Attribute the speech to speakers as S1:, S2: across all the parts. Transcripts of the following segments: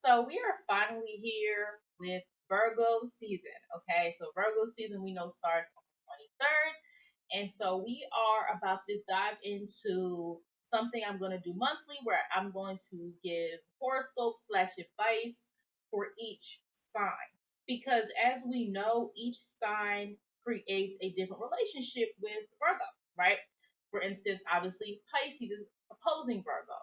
S1: So we are finally here with Virgo season. Okay, so Virgo season we know starts on the 23rd. And so we are about to dive into something I'm going to do monthly where I'm going to give horoscope slash advice for each sign. Because as we know, each sign creates a different relationship with Virgo, right? For instance, obviously, Pisces is opposing Virgo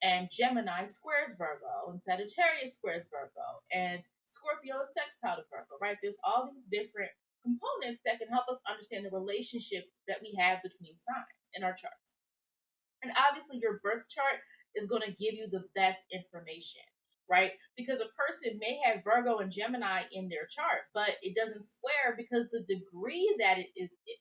S1: and Gemini squares Virgo, and Sagittarius squares Virgo, and Scorpio is sextile to Virgo, right? There's all these different components that can help us understand the relationships that we have between signs in our charts. And obviously, your birth chart is going to give you the best information, right? Because a person may have Virgo and Gemini in their chart, but it doesn't square because the degree that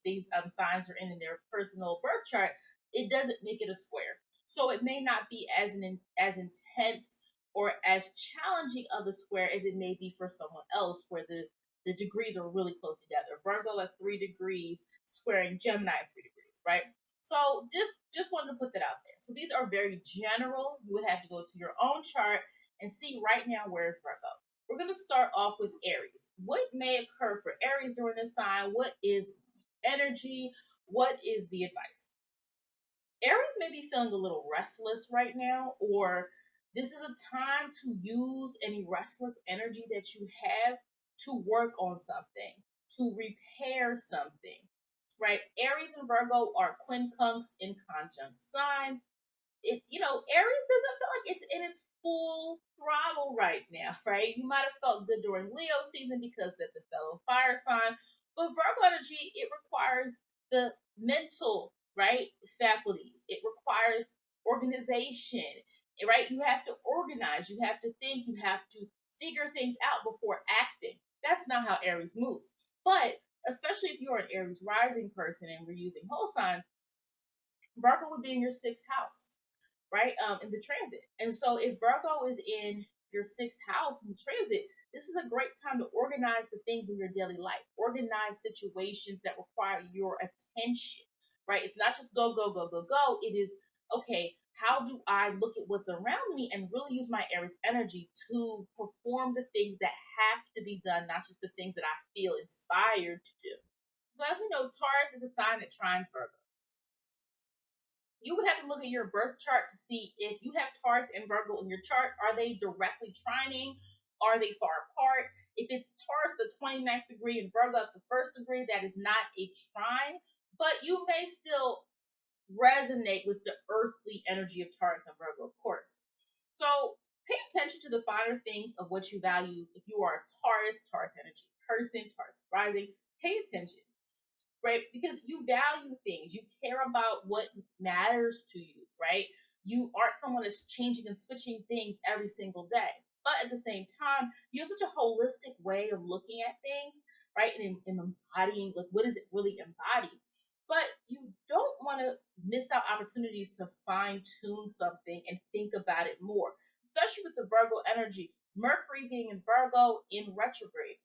S1: these signs are in their personal birth chart, it doesn't make it a square. So it may not be as intense or as challenging of a square as it may be for someone else, where the degrees are really close together. Virgo at 3 degrees squaring Gemini at 3 degrees, right? So just wanted to put that out there. So these are very general. You would have to go to your own chart and see right now where's Virgo. We're going to start off with Aries. What may occur for Aries during this sign? What is energy? What is the advice? Aries may be feeling a little restless right now, or this is a time to use any restless energy that you have to work on something, to repair something, right? Aries and Virgo are quincunx in conjunct signs. Aries doesn't feel like it's in its full throttle right now, right? You might have felt good during Leo season because that's a fellow fire sign, but Virgo energy, it requires the mental, right, faculties. It requires organization, right? You have to organize, you have to think, you have to figure things out before acting. That's not how Aries moves. But especially if you're an Aries rising person and we're using whole signs, Virgo would be in your sixth house, right? In the transit. And so if Virgo is in your sixth house in the transit, this is a great time to organize the things in your daily life, organize situations that require your attention, right? It's not just go, go, go, go, go. It is, okay, how do I look at what's around me and really use my Aries energy to perform the things that have to be done, not just the things that I feel inspired to do? So as we know, Taurus is a sign that trines Virgo. You would have to look at your birth chart to see if you have Taurus and Virgo in your chart. Are they directly trining? Are they far apart? If it's Taurus, the 29th degree, and Virgo at the first degree, that is not a trine, but you may still resonate with the earthly energy of Taurus and Virgo, of course. So pay attention to the finer things of what you value. If you are a Taurus energy person, Taurus rising, pay attention, right? Because you value things, you care about what matters to you, right? You aren't someone that's changing and switching things every single day. But at the same time, you have such a holistic way of looking at things, right? And embodying, like, what does it really embody? But you don't want to miss out opportunities to fine tune something and think about it more, especially with the Virgo energy. Mercury being in Virgo in retrograde,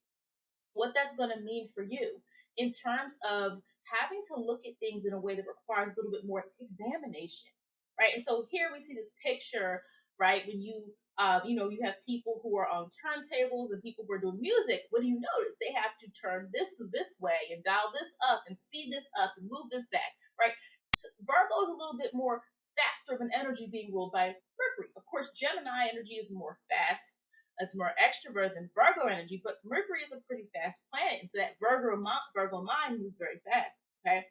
S1: what that's going to mean for you in terms of having to look at things in a way that requires a little bit more examination, right? And so here we see this picture, right? When you have people who are on turntables and people who are doing music. What do you notice? They have to turn this way and dial this up and speed this up and move this back, right? So Virgo is a little bit more faster of an energy being ruled by Mercury. Of course, Gemini energy is more fast, it's more extrovert than Virgo energy, but Mercury is a pretty fast planet. It's that Virgo mind moves very fast. Okay,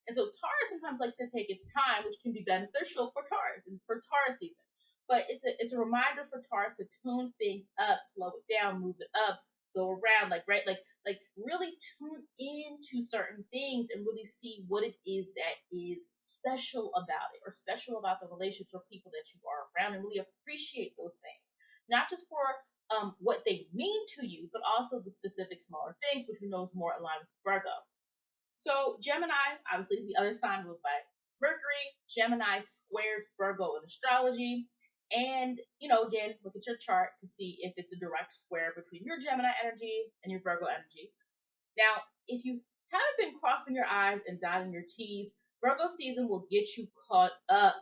S1: and so Taurus sometimes likes to take its time, which can be beneficial for Taurus and for Taurus season. But it's a reminder for Taurus to tune things up, slow it down, move it up, go around, like really tune into certain things and really see what it is that is special about it or special about the relationships or people that you are around, and really appreciate those things, not just for what they mean to you, but also the specific smaller things, which we know is more aligned with Virgo. So Gemini, obviously the other sign ruled by Mercury. Gemini squares Virgo in astrology. And, again, look at your chart to see if it's a direct square between your Gemini energy and your Virgo energy. Now, if you haven't been crossing your I's and dotting your T's, Virgo season will get you caught up.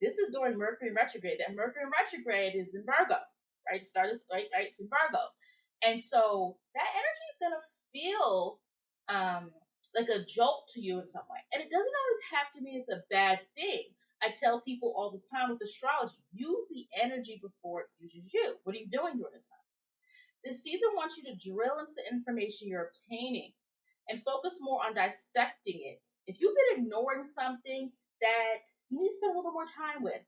S1: This is during Mercury retrograde. That Mercury retrograde is in Virgo, right? The start is right, it's in Virgo. And so that energy is gonna feel um like a jolt to you in some way. And it doesn't always have to mean it's a bad thing. I tell people all the time with astrology, use the energy before it uses you. What are you doing during this time? This season wants you to drill into the information you're obtaining and focus more on dissecting it. If you've been ignoring something that you need to spend a little more time with,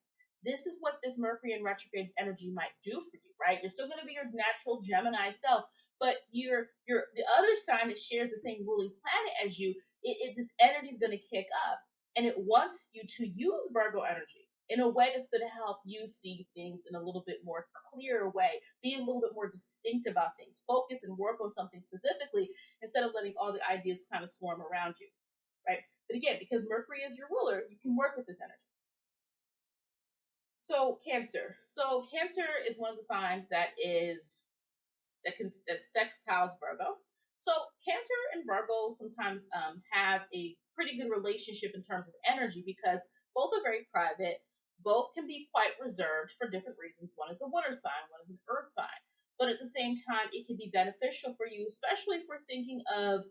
S1: this is what this Mercury in retrograde energy might do for you, right? You're still going to be your natural Gemini self, but you're the other sign that shares the same ruling planet as you. This energy is going to kick up, and it wants you to use Virgo energy in a way that's going to help you see things in a little bit more clear way, be a little bit more distinct about things, focus and work on something specifically instead of letting all the ideas kind of swarm around you, right? But again, because Mercury is your ruler, you can work with this energy. So Cancer. So Cancer is one of the signs that sextiles Virgo. So Cancer and Virgo sometimes have a pretty good relationship in terms of energy because both are very private. Both can be quite reserved for different reasons. One is the water sign, one is an earth sign. But at the same time, it can be beneficial for you, especially if we're thinking of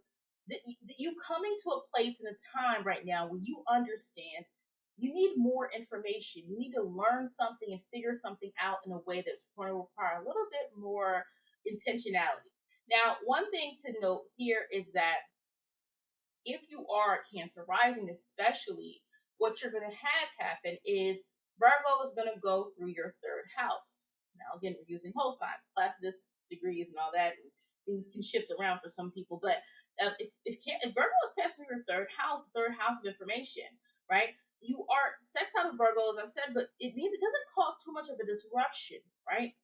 S1: you coming to a place in a time right now where you understand you need more information. You need to learn something and figure something out in a way that's going to require a little bit more intentionality. Now, one thing to note here is that if you are a Cancer rising, especially, what you're going to have happen is Virgo is going to go through your third house. Now, again, we're using whole signs, Placidus degrees, and all that. And things can shift around for some people, but if Virgo is passing through your the third house of information, right? You are sextile with Virgo, as I said, but it means it doesn't cause too much of a disruption, right?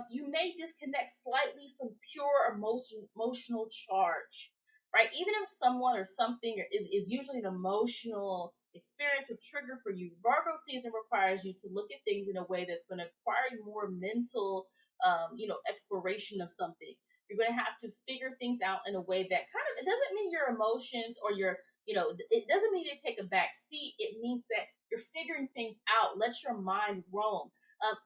S1: You may disconnect slightly from pure emotional charge, right? Even if someone or something is usually an emotional experience or trigger for you, Virgo season requires you to look at things in a way that's going to require more mental, exploration of something. You're going to have to figure things out in a way that kind of, it doesn't mean your emotions or it doesn't mean you take a back seat. It means that you're figuring things out. Let your mind roam.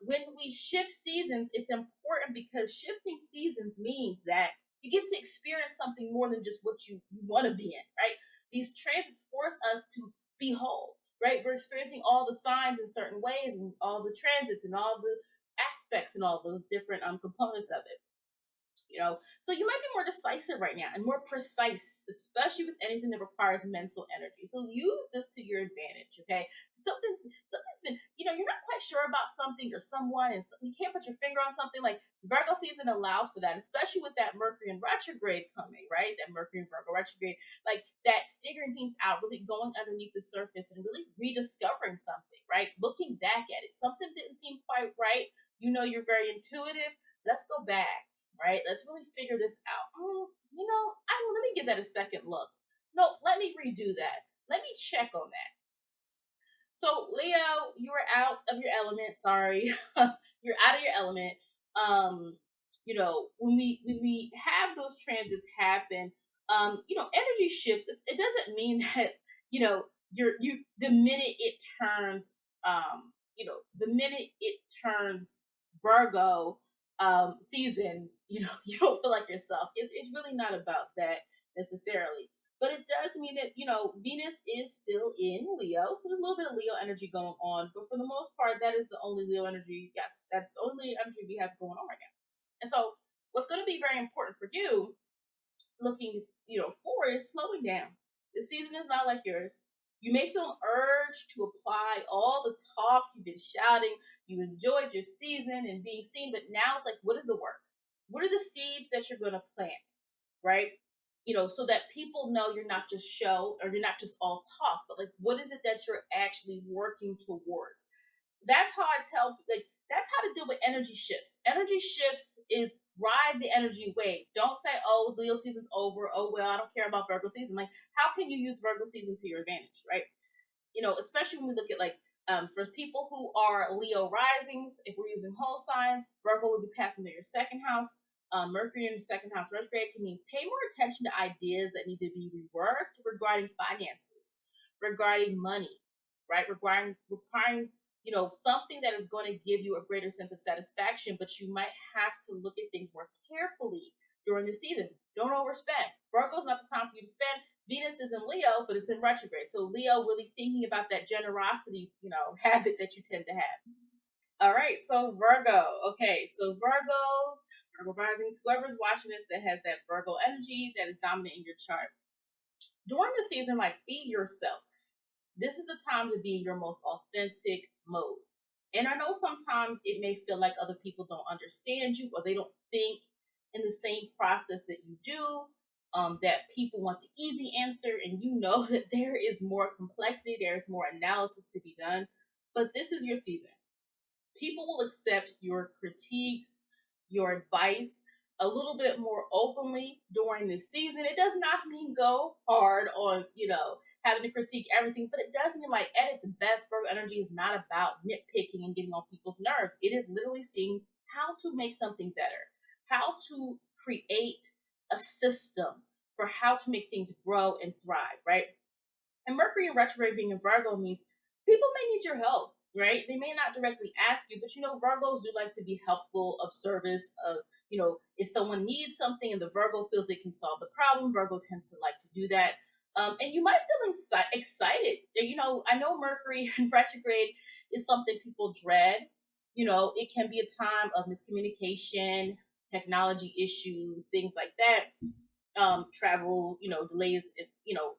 S1: When we shift seasons, it's important because shifting seasons means that you get to experience something more than just what you want to be in, right? These transits force us to be whole, right? We're experiencing all the signs in certain ways and all the transits and all the aspects and all those different components of it. So you might be more decisive right now and more precise, especially with anything that requires mental energy. So use this to your advantage. Okay, something's been, you're not quite sure about something or someone, and you can't put your finger on something. Like Virgo season allows for that, especially with that Mercury in retrograde coming, right? That Mercury in Virgo retrograde, like that figuring things out, really going underneath the surface and really rediscovering something, right? Looking back at it, something didn't seem quite right. You're very intuitive. Let's go back, right? Let's really figure this out. Let me give that a second look. No, let me redo that. Let me check on that. So, Leo, you are out of your element. Sorry, you're out of your element. When we have those transits happen, energy shifts. It doesn't mean that the minute it turns, the minute it turns Virgo season, you don't feel like yourself. It's really not about that necessarily. But it does mean that, Venus is still in Leo. So there's a little bit of Leo energy going on. But for the most part, that is the only Leo energy. Yes, that's the only energy we have going on right now. And so what's going to be very important for you looking, forward is slowing down. The season is not like yours. You may feel an urge to apply all the talk you've been shouting. You enjoyed your season and being seen, but now it's like, what is the work? What are the seeds that you're going to plant, right? So that people know you're not just show or you're not just all talk, but like, what is it that you're actually working towards? That's how I tell, like, that's how to deal with energy shifts. Energy shifts is ride the energy wave. Don't say, oh, Leo season's over. Oh, well, I don't care about Virgo season. Like, how can you use Virgo season to your advantage, right? Especially when we look at like, for people who are Leo risings, if we're using whole signs, Virgo will be passing through your second house. Mercury in the second house retrograde can mean pay more attention to ideas that need to be reworked regarding finances, regarding money, right? Requiring something that is going to give you a greater sense of satisfaction, but you might have to look at things more carefully during the season. Don't overspend. Virgo's not the time for you to spend. Venus is in Leo, but it's in retrograde. So Leo really thinking about that generosity, habit that you tend to have. All right, so Virgo. Okay, so Virgo rising, whoever's watching this that has that Virgo energy that is dominant in your chart. During the season, like, be yourself. This is the time to be in your most authentic mode. And I know sometimes it may feel like other people don't understand you or they don't think in the same process that you do. That people want the easy answer, and you know that there is more complexity, there is more analysis to be done. But this is your season. People will accept your critiques, your advice a little bit more openly during this season. It does not mean go hard on, having to critique everything, but it does mean, like, at its best, Virgo energy is not about nitpicking and getting on people's nerves. It is literally seeing how to make something better, how to create a system for how to make things grow and thrive, right? And Mercury in retrograde being in Virgo means people may need your help, right? They may not directly ask you, but Virgos do like to be helpful, of service, of, if someone needs something and the Virgo feels they can solve the problem, Virgo tends to like to do that. And you might feel excited. I know Mercury in retrograde is something people dread. It can be a time of miscommunication, technology issues, things like that, travel, delays,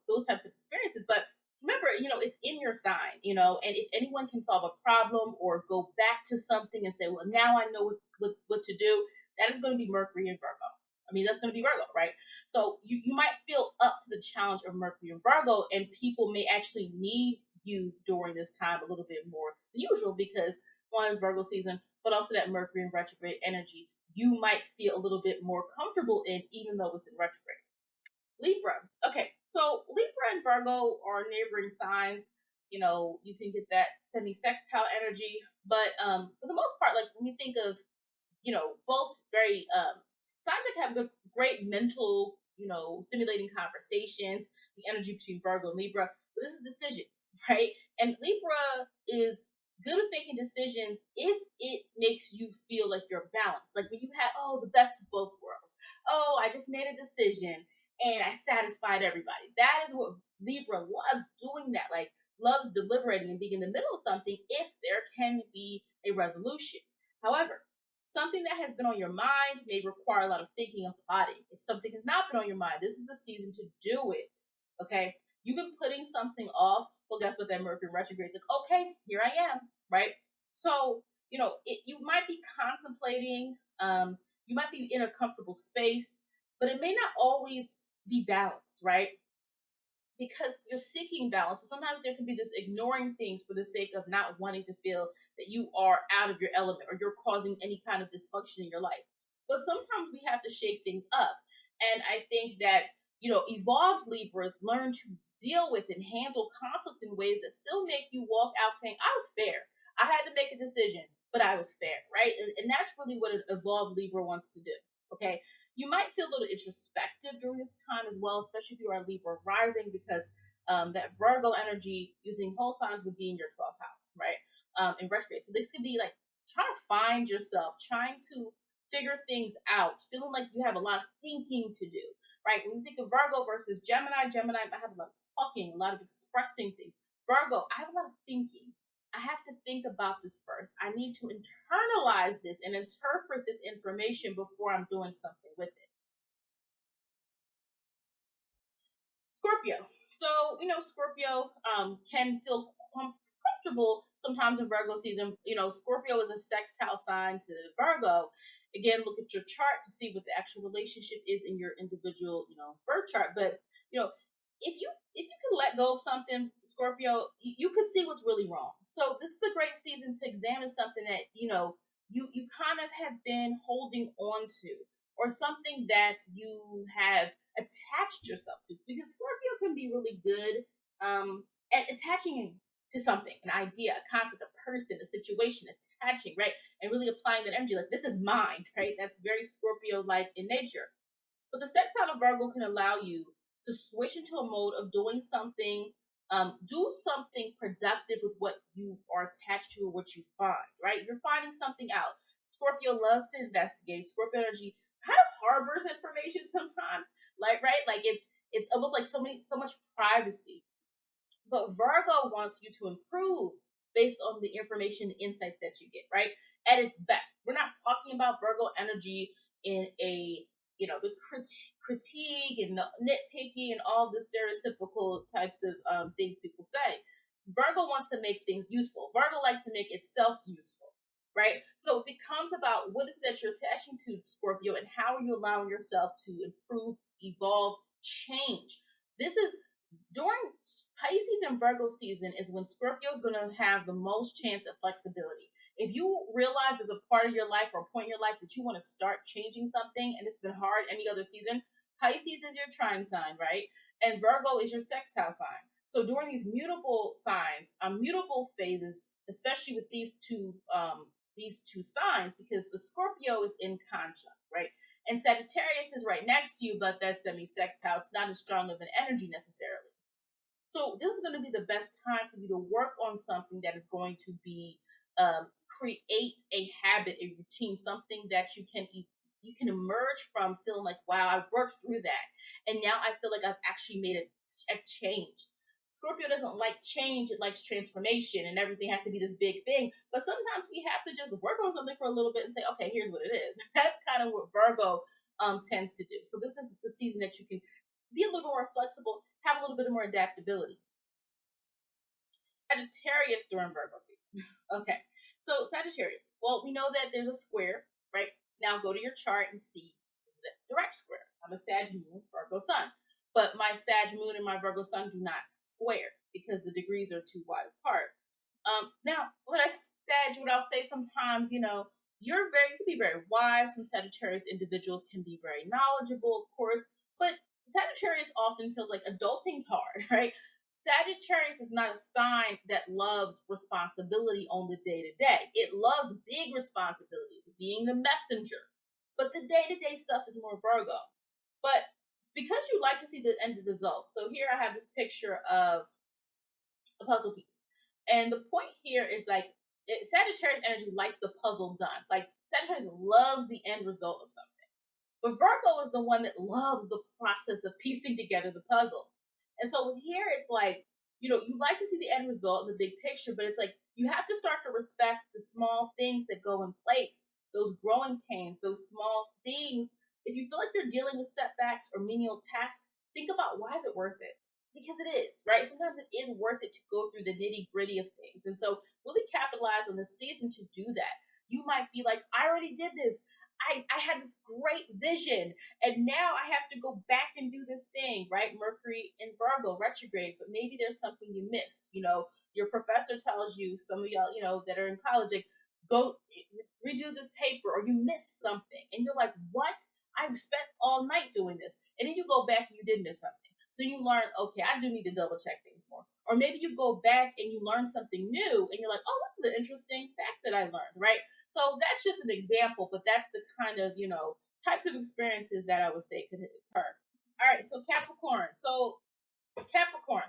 S1: those types of experiences. But remember, it's in your sign, and if anyone can solve a problem or go back to something and say, well, now I know what to do, that is going to be Mercury and Virgo. I mean, that's going to be Virgo, right? So you might feel up to the challenge of Mercury and Virgo, and people may actually need you during this time a little bit more than usual because one is Virgo season, but also that Mercury and retrograde energy you might feel a little bit more comfortable in, even though it's in retrograde. Libra. Okay, so Libra and Virgo are neighboring signs. You can get that semi-sextile energy, but for the most part, like when you think of, both very signs that have great mental, stimulating conversations. The energy between Virgo and Libra, but this is decisions, right? And Libra is good at making decisions if it makes you feel like you're balanced. Like when you have, the best of both worlds. Oh, I just made a decision and I satisfied everybody. That is what Libra loves, doing that. Like, loves deliberating and being in the middle of something if there can be a resolution. However, something that has been on your mind may require a lot of thinking and plotting. If something has not been on your mind, this is the season to do it. Okay? You've been putting something off. Well, guess what? That Mercury retrograde is like, okay, here I am, right? So, you might be contemplating, you might be in a comfortable space, but it may not always be balanced, right? Because you're seeking balance, but sometimes there can be this ignoring things for the sake of not wanting to feel that you are out of your element or you're causing any kind of dysfunction in your life. But sometimes we have to shake things up. And I think that, evolved Libras learn to deal with and handle conflict in ways that still make you walk out saying, I was fair. I had to make a decision, but I was fair, right? And that's really what an evolved Libra wants to do. Okay. You might feel a little introspective during this time as well, especially if you are Libra rising, because that Virgo energy using whole signs would be in your 12th house, right? In retrograde. So this could be like trying to find yourself, trying to figure things out, feeling like you have a lot of thinking to do, right? When you think of Virgo versus Gemini, Gemini might have a lot of talking, a lot of expressing things. Virgo, I have a lot of thinking. I have to think about this first. I need to internalize this and interpret this information before I'm doing something with it. Scorpio. So Scorpio can feel comfortable sometimes in Virgo season. Scorpio is a sextile sign to Virgo. Again, look at your chart to see what the actual relationship is in your individual, birth chart. But if you can let go of something, Scorpio, you could see what's really wrong. So this is a great season to examine something that you kind of have been holding on to, or something that you have attached yourself to, because Scorpio can be really good at attaching to something, an idea, a concept, a person, a situation, attaching, right? And really applying that energy, like, this is mine, right? That's very Scorpio like in nature. But the sextile of Virgo can allow you to switch into a mode of doing something Do something productive with what you are attached to or what you find, right? You're finding something out. Scorpio loves to investigate. Scorpio energy kind of harbors information sometimes, like right, like it's almost like so much privacy. But Virgo wants you to improve based on the information, the insights that you get, right? At its best. We're not talking about Virgo energy in a, the critique and the nitpicky and all the stereotypical types of things people say. Virgo wants to make things useful. Virgo likes to make itself useful, right? So it becomes about what is it that you're attaching to, Scorpio, and how are you allowing yourself to improve, evolve, change. This is during Pisces and Virgo season is when Scorpio is going to have the most chance of flexibility. If you realize there's a part of your life or a point in your life that you want to start changing something and it's been hard any other season, Pisces is your trine sign, right? And Virgo is your sextile sign. So during these mutable signs, mutable phases, especially with these two signs, because the Scorpio is in conjunct, right? And Sagittarius is right next to you, but that's semi-sextile. It's not as strong of an energy necessarily. So this is going to be the best time for you to work on something that is going to be create a habit, a routine, something that you can emerge from feeling like, wow, I worked through that, and now I feel like I've actually made a change. Scorpio doesn't like change; it likes transformation, and everything has to be this big thing. But sometimes we have to just work on something for a little bit and say, okay, here's what it is. That's kind of what Virgo tends to do. So this is the season that you can be a little bit more flexible, have a little bit more adaptability. Sagittarius during Virgo season. Okay, so Sagittarius. Well, we know that there's a square, right? Now go to your chart and see is it a direct square. I'm a Sag Moon, Virgo Sun, but my Sag Moon and my Virgo Sun do not square because the degrees are too wide apart. Now, what I'll say sometimes, you can be very wise. Some Sagittarius individuals can be very knowledgeable, of course, but Sagittarius often feels like adulting's hard, right? Sagittarius is not a sign that loves responsibility on the day to day. It loves big responsibilities, being the messenger. But the day to day stuff is more Virgo. But because you like to see the end result, so here I have this picture of a puzzle piece. And the point here is like Sagittarius energy likes the puzzle done. Like Sagittarius loves the end result of something. But Virgo is the one that loves the process of piecing together the puzzle. And so here it's like, you like to see the end result, the big picture, but it's like you have to start to respect the small things that go in place, those growing pains, those small things. If you feel like you're dealing with setbacks or menial tasks, think about why is it worth it? Because it is, right? Sometimes it is worth it to go through the nitty gritty of things. And so really capitalize on the season to do that. You might be like, I already did this. I had this great vision and now I have to go back and do this thing, right? Mercury in Virgo retrograde, but maybe there's something you missed. Your professor tells you, some of y'all, that are in college, like, go redo this paper or you missed something. And you're like, what? I spent all night doing this. And then you go back and you did miss something. So you learn, okay, I do need to double check things more. Or maybe you go back and you learn something new and you're like, oh, this is an interesting fact that I learned, right? So that's just an example, but that's the kind of, types of experiences that I would say could occur. All right, so Capricorn. So Capricorn.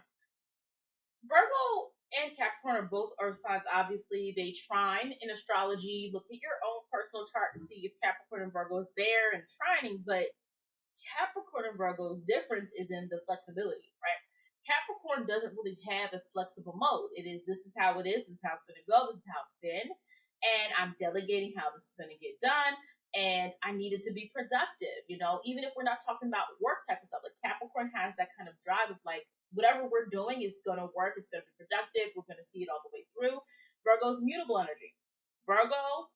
S1: Virgo and Capricorn are both earth signs, obviously. They trine in astrology. Look at your own personal chart to see if Capricorn and Virgo is there and trining, but Capricorn and Virgo's difference is in the flexibility, right? Capricorn doesn't really have a flexible mode. This is how it is, this is how it's going to go, this is how it's been, and I'm delegating how this is going to get done, and I need it to be productive, even if we're not talking about work type of stuff. Like Capricorn has that kind of drive of like, whatever we're doing is going to work, it's going to be productive, we're going to see it all the way through. Virgo's mutable energy. Virgo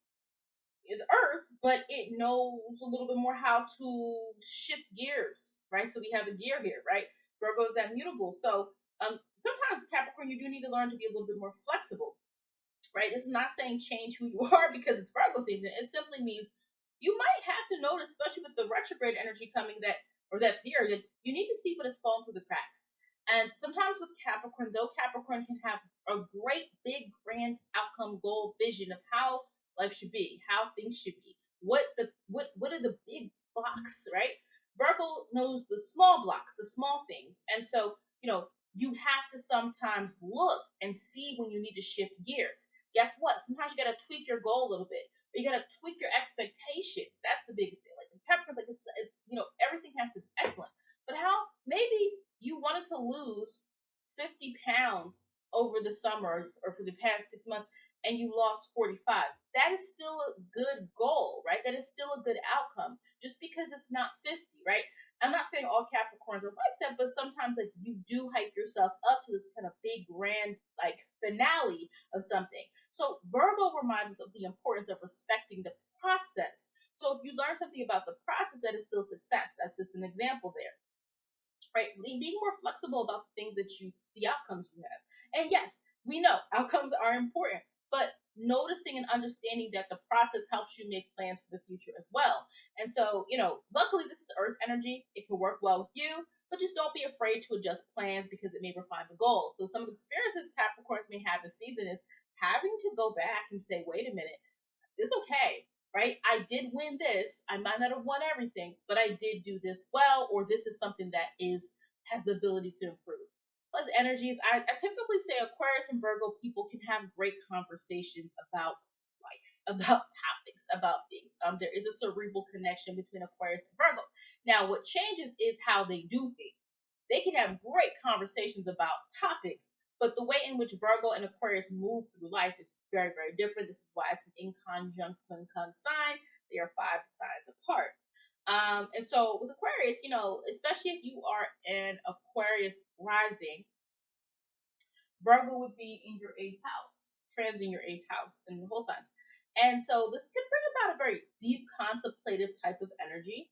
S1: is Earth, but it knows a little bit more how to shift gears, right? So we have a gear here, right? Virgo is that mutable. So sometimes Capricorn, you do need to learn to be a little bit more flexible, right? This is not saying change who you are because it's Virgo season. It simply means you might have to notice, especially with the retrograde energy coming that's here, that you need to see what has fallen through the cracks. And sometimes with Capricorn, though Capricorn can have a great, big, grand outcome, goal, vision of how life should be, how things should be, what are the big blocks, right? Virgo knows the small blocks, the small things, and so you have to sometimes look and see when you need to shift gears. Guess what? Sometimes you got to tweak your goal a little bit. Or you got to tweak your expectations. That's the biggest thing. Like the pepper, like everything has to be excellent. But how maybe you wanted to lose 50 pounds over the summer or for the past 6 months and you lost 45. That is still a good goal, right? That is still a good outcome just because it's not 50, right? I'm not saying all Capricorns are like that, but sometimes like you do hype yourself up to this kind of big grand like finale of something. So Virgo reminds us of the importance of respecting the process. So if you learn something about the process, that is still success. That's just an example there, right? Being more flexible about the things that the outcomes you have. And yes, we know outcomes are important, but noticing and understanding that the process helps you make plans for the future as well. And so, luckily this is Earth energy. It can work well with you, but just don't be afraid to adjust plans because it may refine the goal. So some of the experiences Capricorns may have this season is having to go back and say, wait a minute, it's okay, right? I did win this. I might not have won everything, but I did do this well, or this is something that has the ability to improve. Plus energies, I typically say Aquarius and Virgo people can have great conversations about life, about topics, about things. There is a cerebral connection between Aquarius and Virgo. Now, what changes is how they do things. They can have great conversations about topics, but the way in which Virgo and Aquarius move through life is very, very different. This is why it's an inconjunct quincunx sign. They are 5 signs apart. And so with Aquarius, especially if you are an Aquarius rising, Virgo would be in your eighth house, transiting your eighth house in the whole signs. And so this could bring about a very deep contemplative type of energy.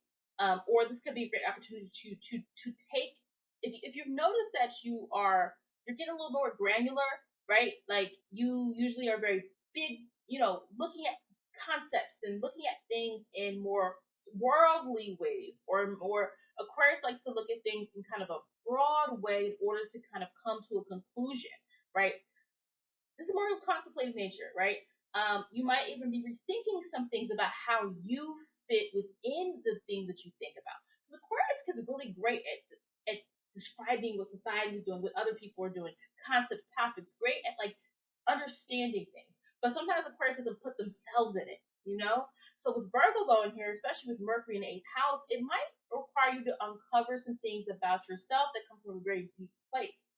S1: Or this could be a great opportunity to take if you've noticed that you're getting a little more granular, right? Like you usually are very big, looking at concepts and looking at things in more worldly ways, or Aquarius likes to look at things in kind of a broad way in order to kind of come to a conclusion, right? This is more of a contemplative nature, right? You might even be rethinking some things about how you fit within the things that you think about. Because Aquarius is really great at describing what society is doing, what other people are doing, concept topics, great at like understanding things. But sometimes Aquarius doesn't put themselves in it. So with Virgo going here, especially with Mercury in the eighth house, it might require you to uncover some things about yourself that come from a very deep place.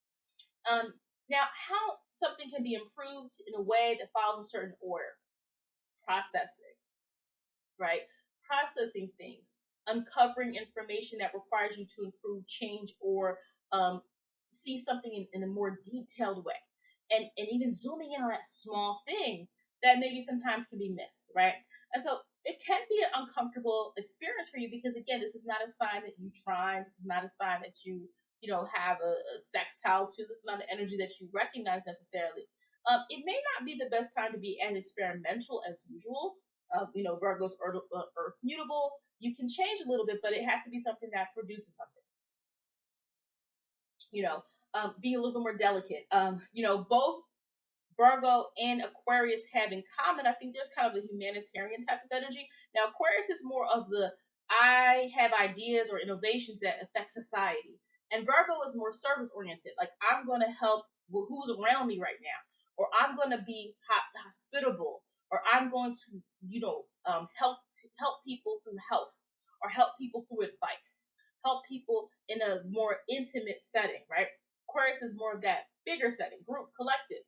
S1: Now, how something can be improved in a way that follows a certain order. Processing, right? Processing things, uncovering information that requires you to improve, change, or see something in a more detailed way. And even zooming in on that small thing that maybe sometimes can be missed, right? And so it can be an uncomfortable experience for you because, again, this is not a sign that you try. This is not a sign that you have a sextile to. This is not an energy that you recognize necessarily. It may not be the best time to be as experimental as usual. Virgo's earth mutable. You can change a little bit, but it has to be something that produces something. Be a little bit more delicate. Both Virgo and Aquarius have in common, I think there's kind of a humanitarian type of energy. Now, Aquarius is more of the I have ideas or innovations that affect society. And Virgo is more service oriented. Like, I'm going to help who's around me right now, or I'm going to be hospitable, or I'm going to, help people through health, or help people through advice, help people in a more intimate setting, right? Aquarius is more of that bigger setting, group, collective.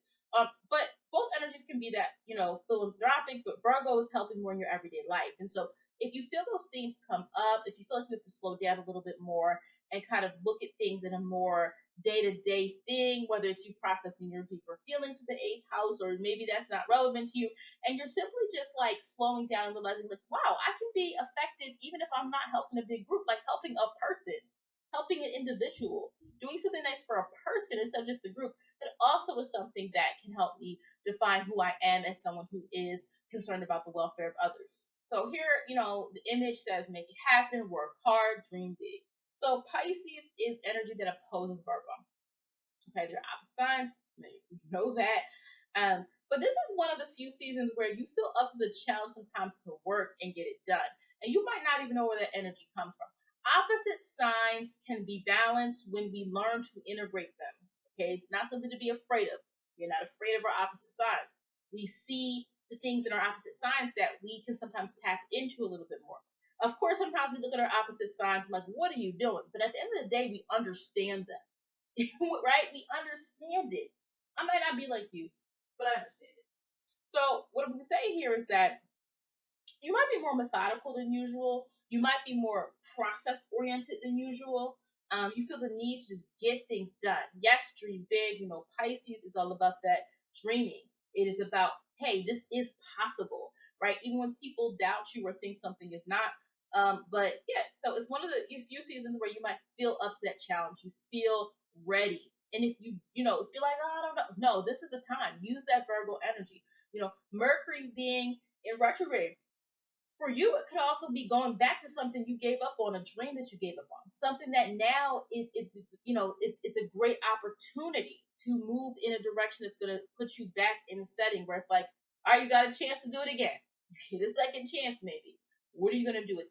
S1: But both energies can be that, philanthropic, but Virgo is helping more in your everyday life. And so if you feel those themes come up, if you feel like you have to slow down a little bit more and kind of look at things in a more day-to-day thing, whether it's you processing your deeper feelings with the eighth house, or maybe that's not relevant to you, and you're simply just like slowing down and realizing like, wow, I can be effective even if I'm not helping a big group, like helping a person, helping an individual, doing something nice for a person instead of just a group. That also is something that can help me define who I am as someone who is concerned about the welfare of others. So here, the image says make it happen, work hard, dream big. So Pisces is energy that opposes Virgo. Okay, they're opposite signs. You know that. But this is one of the few seasons where you feel up to the challenge sometimes to work and get it done. And you might not even know where that energy comes from. Opposite signs can be balanced when we learn to integrate them. Okay, it's not something to be afraid of. We're not afraid of our opposite signs. We see the things in our opposite signs that we can sometimes tap into a little bit more. Of course, sometimes we look at our opposite signs like, what are you doing? But at the end of the day, we understand them, right? We understand it. I might not be like you, but I understand it. So what I'm going to say here is that you might be more methodical than usual. You might be more process oriented than usual. You feel the need to just get things done. Yes, dream big. You know, Pisces is all about that dreaming. It is about, hey, this is possible, right? Even when people doubt you or think something is not. But yeah, so it's one of the few seasons where you might feel up to that challenge. You feel ready. And if you feel like, oh, I don't know. No, this is the time. Use that Virgo energy. Mercury being in retrograde for you, it could also be going back to something you gave up on, a dream that you gave up on, something that now it's a great opportunity to move in a direction that's going to put you back in a setting where it's like, all right, you got a chance to do it again. You get a second chance, maybe. What are you going to do with